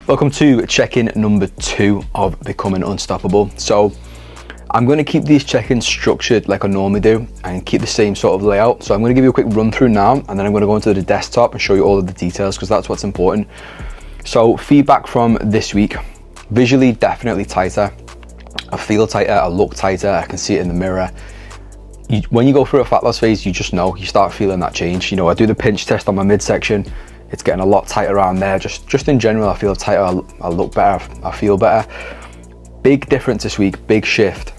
Welcome to check-in number 2 of Becoming Unstoppable. So I'm going to keep these check-ins structured like I normally do and keep the same sort of layout. So I'm going to give you a quick run through now, and then I'm going to go into the desktop and show you all of the details because that's what's important. So feedback from this week: visually definitely tighter. I feel tighter, I look tighter, I can see it in the mirror. When you go through a fat loss phase, you just know, you start feeling that change. You know, I do the pinch test on my midsection. It's getting a lot tighter around there. Just in general, I feel tighter, I look better, I feel better. Big difference this week, big shift.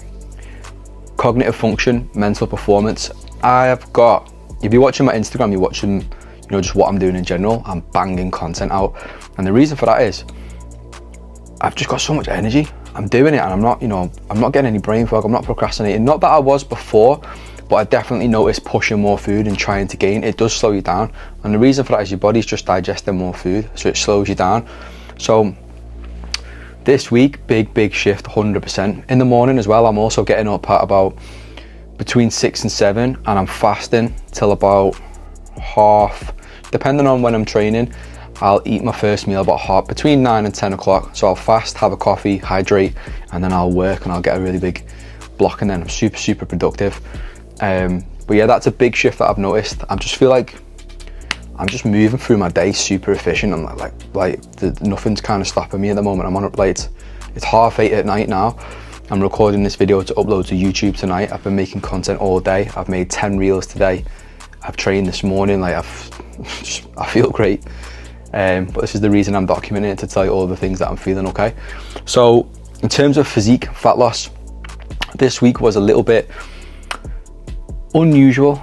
Cognitive function, mental performance. If you're watching my Instagram, you're watching, just what I'm doing in general. I'm banging content out. And the reason for that is, I've just got so much energy. I'm doing it and I'm not getting any brain fog, I'm not procrastinating. Not that I was before, but I definitely noticed pushing more food and trying to gain, it does slow you down. And the reason for that is your body's just digesting more food, so it slows you down. So this week, big shift, 100%. In the morning as well, I'm also getting up at about between 6 and 7, and I'm fasting till about half, depending on when I'm training. I'll eat my first meal about between 9 and 10 o'clock. So I'll fast, have a coffee, hydrate, and then I'll work and I'll get a really big block, and then I'm super productive. But yeah, that's a big shift that I've noticed. I just feel like I'm just moving through my day super efficient, and nothing's kind of stopping me at the moment. I'm on it late. It's 8:30 at night now. I'm recording this video to upload to YouTube tonight. I've been making content all day. I've made 10 reels today. I've trained this morning. I feel great. But this is the reason I'm documenting it, to tell you all the things that I'm feeling okay. So in terms of physique, fat loss, this week was a little bit unusual.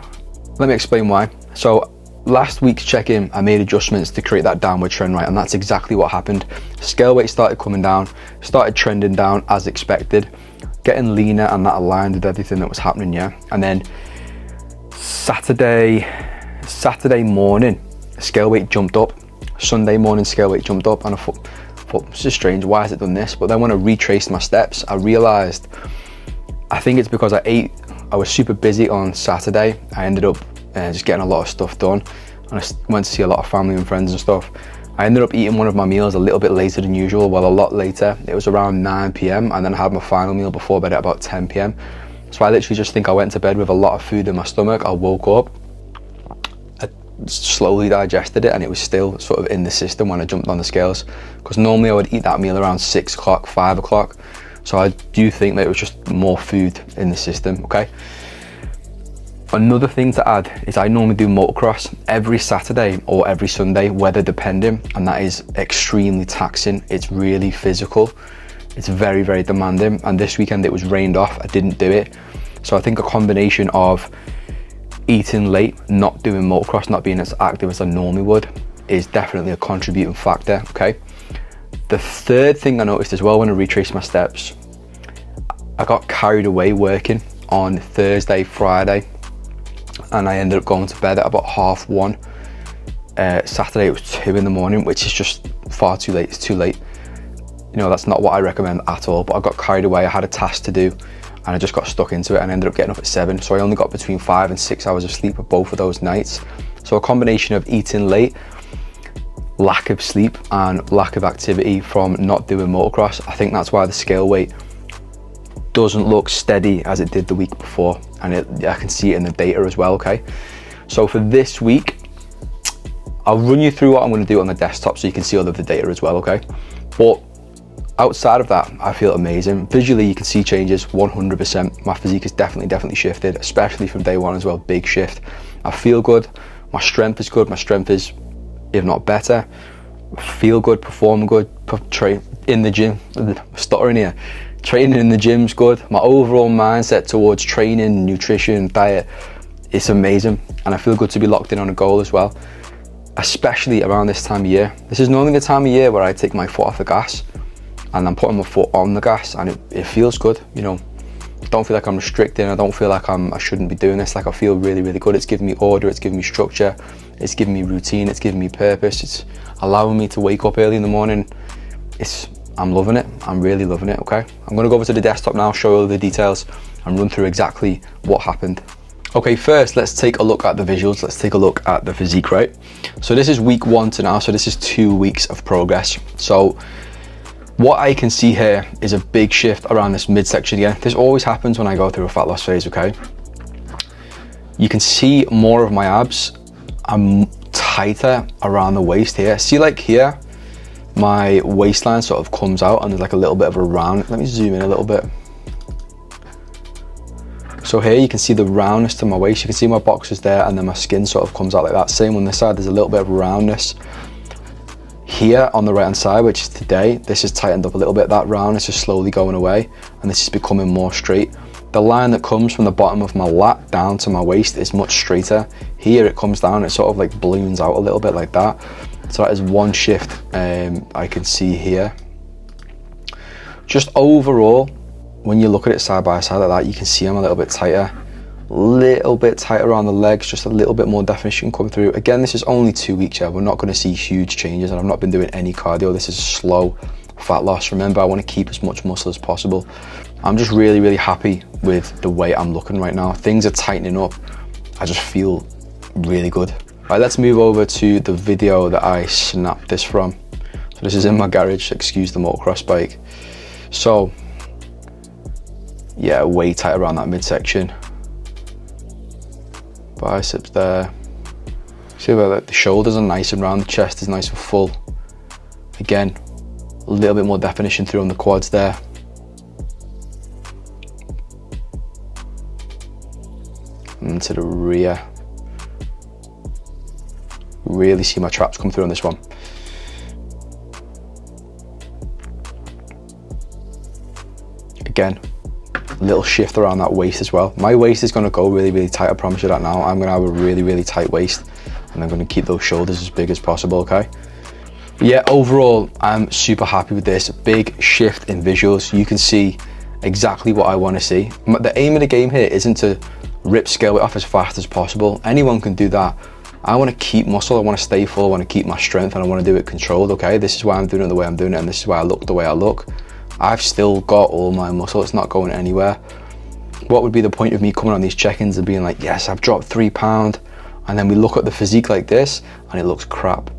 Let me explain why. So last week's check-in, I made adjustments to create that downward trend, right? And that's exactly what happened. Scale weight started coming down, started trending down as expected, getting leaner, and that aligned with everything that was happening, yeah? And then Saturday morning, scale weight jumped up. Sunday morning, scale weight jumped up, and I thought, this is strange, why has it done this? But then when I retraced my steps, I realized, I think it's because I was super busy on Saturday. I ended up just getting a lot of stuff done, and I went to see a lot of family and friends and stuff. I ended up eating one of my meals a little bit later than usual, well, a lot later. It was around 9 p.m, and then I had my final meal before bed at about 10 p.m. So I literally just think I went to bed with a lot of food in my stomach. I woke up, slowly digested it, and it was still sort of in the system when I jumped on the scales, because normally I would eat that meal around 6 o'clock, 5 o'clock. So I do think that it was just more food in the system, okay? Another thing to add is I normally do motocross every Saturday or every Sunday, weather depending, and that is extremely taxing. It's really physical. It's very, very demanding. And this weekend it was rained off, I didn't do it. So I think a combination of eating late, not doing motocross, not being as active as I normally would, is definitely a contributing factor, okay? The third thing I noticed as well when I retraced my steps, I got carried away working on Thursday, Friday, and I ended up going to bed at about 1:30. Saturday it was 2 in the morning, which is just far too late. It's too late. That's not what I recommend at all, but I got carried away. I had a task to do, and I just got stuck into it and ended up getting up at 7. So I only got between 5 and 6 hours of sleep for both of those nights. So a combination of eating late, lack of sleep, and lack of activity from not doing motocross. I think that's why the scale weight doesn't look steady as it did the week before. And I can see it in the data as well, okay? So for this week, I'll run you through what I'm gonna do on the desktop so you can see all of the data as well, okay? But outside of that, I feel amazing. Visually, you can see changes 100%. My physique has definitely shifted, especially from day one as well, big shift. I feel good, my strength is good, my strength is, if not better. I feel good, perform good, train in the gym, stuttering here. Training in the gym's good. My overall mindset towards training, nutrition, diet, it's amazing. And I feel good to be locked in on a goal as well, especially around this time of year. This is normally the time of year where I take my foot off the gas, and I'm putting my foot on the gas, and it feels good. I don't feel like I'm restricting. I don't feel like I shouldn't be doing this. Like, I feel really good. It's giving me order, it's giving me structure, it's giving me routine, it's giving me purpose. It's allowing me to wake up early in the morning. I'm loving it. I'm really loving it, okay? I'm gonna go over to the desktop now, show you all the details, and run through exactly what happened. Okay, first let's take a look at the visuals. Let's take a look at the physique, right? So this is week 1 to now, so this is 2 weeks of progress. So what I can see here is a big shift around this midsection again. This always happens when I go through a fat loss phase, okay? You can see more of my abs. I'm tighter around the waist here. See, like here, my waistline sort of comes out and there's like a little bit of a round. Let me zoom in a little bit. So here you can see the roundness to my waist. You can see my boxes there, and then my skin sort of comes out like that. Same on this side, there's a little bit of roundness. Here on the right hand side, which is today, this is tightened up a little bit. That roundness is slowly going away, and this is becoming more straight. The line that comes from the bottom of my lat down to my waist is much straighter. Here it comes down, it sort of like balloons out a little bit like that. So that is one shift I can see here. Just overall, when you look at it side by side like that, you can see I'm a little bit tighter around the legs, just a little bit more definition coming through. Again, this is only 2 weeks yet. We're not going to see huge changes, and I've not been doing any cardio. This is slow fat loss. Remember, I want to keep as much muscle as possible. I'm just really, really happy with the way I'm looking right now. Things are tightening up. I just feel really good. All right, let's move over to the video that I snapped this from. So this is in my garage, excuse the motocross bike. So yeah, way tight around that midsection. Biceps there. See where the shoulders are nice and round, the chest is nice and full. Again, a little bit more definition through on the quads there. And to the rear. Really see my traps come through on this one. Again, little shift around that waist as well. My waist is going to go really, really tight, I promise you that now. I'm going to have a really, really tight waist, and I'm going to keep those shoulders as big as possible, okay? But yeah, overall, I'm super happy with this. Big shift in visuals. You can see exactly what I want to see. The aim of the game here isn't to rip scale weight off as fast as possible. Anyone can do that. I want to keep muscle, I want to stay full, I want to keep my strength, and I want to do it controlled, okay? This is why I'm doing it the way I'm doing it, and this is why I look the way I look. I've still got all my muscle, it's not going anywhere. What would be the point of me coming on these check-ins and being like, yes, I've dropped 3 pounds, and then we look at the physique like this and it looks crap?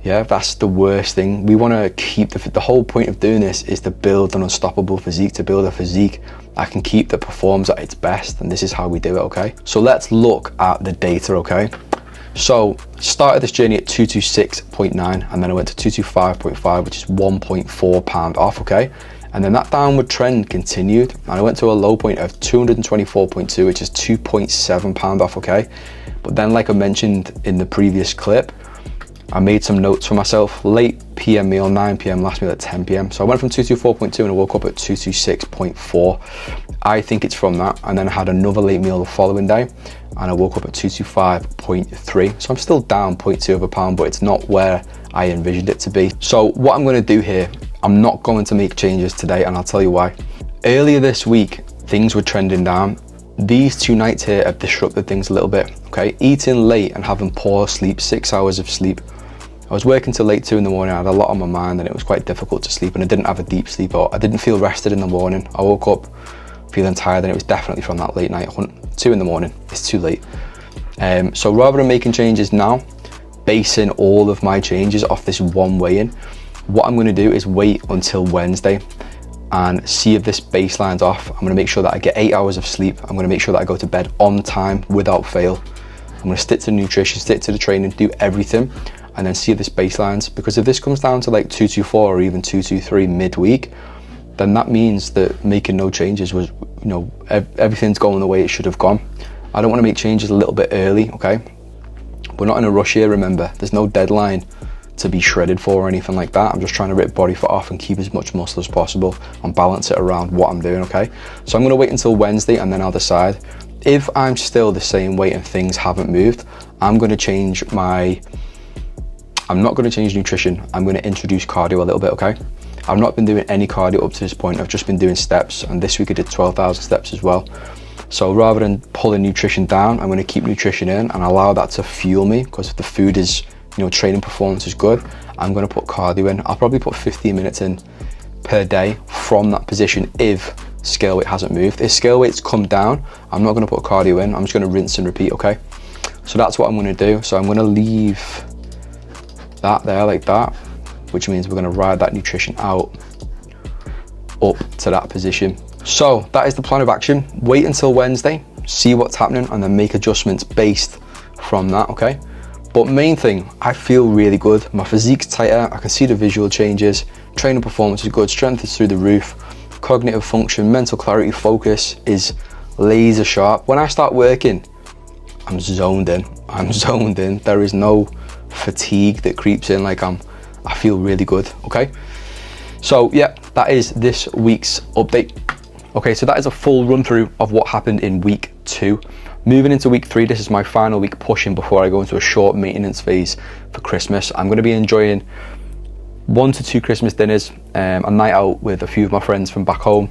Yeah, that's the worst thing. We want to keep the whole point of doing this is to build an unstoppable physique, to build a physique that can keep, that performs at its best, and this is how we do it, okay? So let's look at the data, okay? So started this journey at 226.9, and then I went to 225.5, which is 1.4 pound off, okay? And then that downward trend continued, and I went to a low point of 224.2, which is 2.7 pound off, okay? But then, like I mentioned in the previous clip, I made some notes for myself. Late PM meal, 9 PM, last meal at 10 PM. So I went from 224.2 and I woke up at 226.4. I think it's from that. And then I had another late meal the following day and I woke up at 225.3. So I'm still down 0.2 of a pound, but it's not where I envisioned it to be. So what I'm going to do here, I'm not going to make changes today, and I'll tell you why. Earlier this week, things were trending down. These 2 nights here have disrupted things a little bit, okay? Eating late and having poor sleep, 6 hours of sleep. I was working till late 2 in the morning, I had a lot on my mind, and it was quite difficult to sleep, and I didn't have a deep sleep, or I didn't feel rested in the morning. I woke up feeling tired, and it was definitely from that late night hunt. 2 in the morning, it's too late. So rather than making changes now, basing all of my changes off this one weigh-in, what I'm gonna do is wait until Wednesday and see if this baseline's off. I'm gonna make sure that I get 8 hours of sleep. I'm gonna make sure that I go to bed on time without fail. I'm gonna stick to nutrition, stick to the training, do everything, and then see if this baseline's, because if this comes down to like 224 or even 223 midweek, then that means that making no changes was, you know, everything's going the way it should have gone. I don't want to make changes a little bit early, okay? We're not in a rush here, remember. There's no deadline to be shredded for or anything like that. I'm just trying to rip body fat off and keep as much muscle as possible and balance it around what I'm doing, okay? So I'm gonna wait until Wednesday and then I'll decide. If I'm still the same weight and things haven't moved, I'm not gonna change nutrition. I'm gonna introduce cardio a little bit, okay? I've not been doing any cardio up to this point. I've just been doing steps, and this week I did 12,000 steps as well. So rather than pulling nutrition down, I'm gonna keep nutrition in and allow that to fuel me, because if the food is, you know, training performance is good, I'm gonna put cardio in. I'll probably put 15 minutes in per day from that position if scale weight hasn't moved. If scale weight's come down, I'm not gonna put cardio in, I'm just gonna rinse and repeat, okay? So that's what I'm gonna do. So I'm gonna leave that there like that, which means we're gonna ride that nutrition out up to that position. So that is the plan of action. Wait until Wednesday, see what's happening, and then make adjustments based from that, okay? But main thing, I feel really good. My physique's tighter, I can see the visual changes, training performance is good, strength is through the roof, cognitive function, mental clarity, focus is laser sharp. When I start working, I'm zoned in. There is no fatigue that creeps in, like I feel really good, okay? So yeah, that is this week's update. Okay, so that is a full run through of what happened in week 2. Moving into week 3, this is my final week pushing before I go into a short maintenance phase for Christmas. I'm gonna be enjoying 1 to 2 Christmas dinners, a night out with a few of my friends from back home.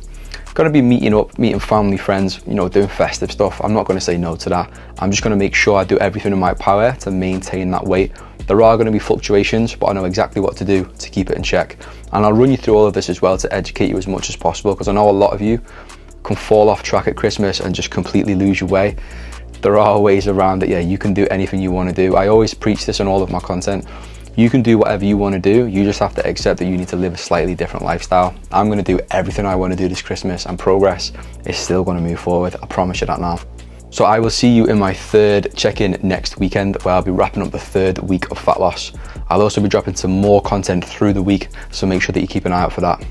Gonna be meeting family, friends, you know, doing festive stuff. I'm not gonna say no to that. I'm just gonna make sure I do everything in my power to maintain that weight. There are gonna be fluctuations, but I know exactly what to do to keep it in check. And I'll run you through all of this as well to educate you as much as possible, because I know a lot of you can fall off track at Christmas and just completely lose your way. There are ways around it. Yeah, you can do anything you wanna do. I always preach this on all of my content. You can do whatever you want to do. You just have to accept that you need to live a slightly different lifestyle. I'm going to do everything I want to do this Christmas, and progress is still going to move forward. I promise you that now. So I will see you in my 3rd check-in next weekend, where I'll be wrapping up the 3rd week of fat loss. I'll also be dropping some more content through the week, so make sure that you keep an eye out for that.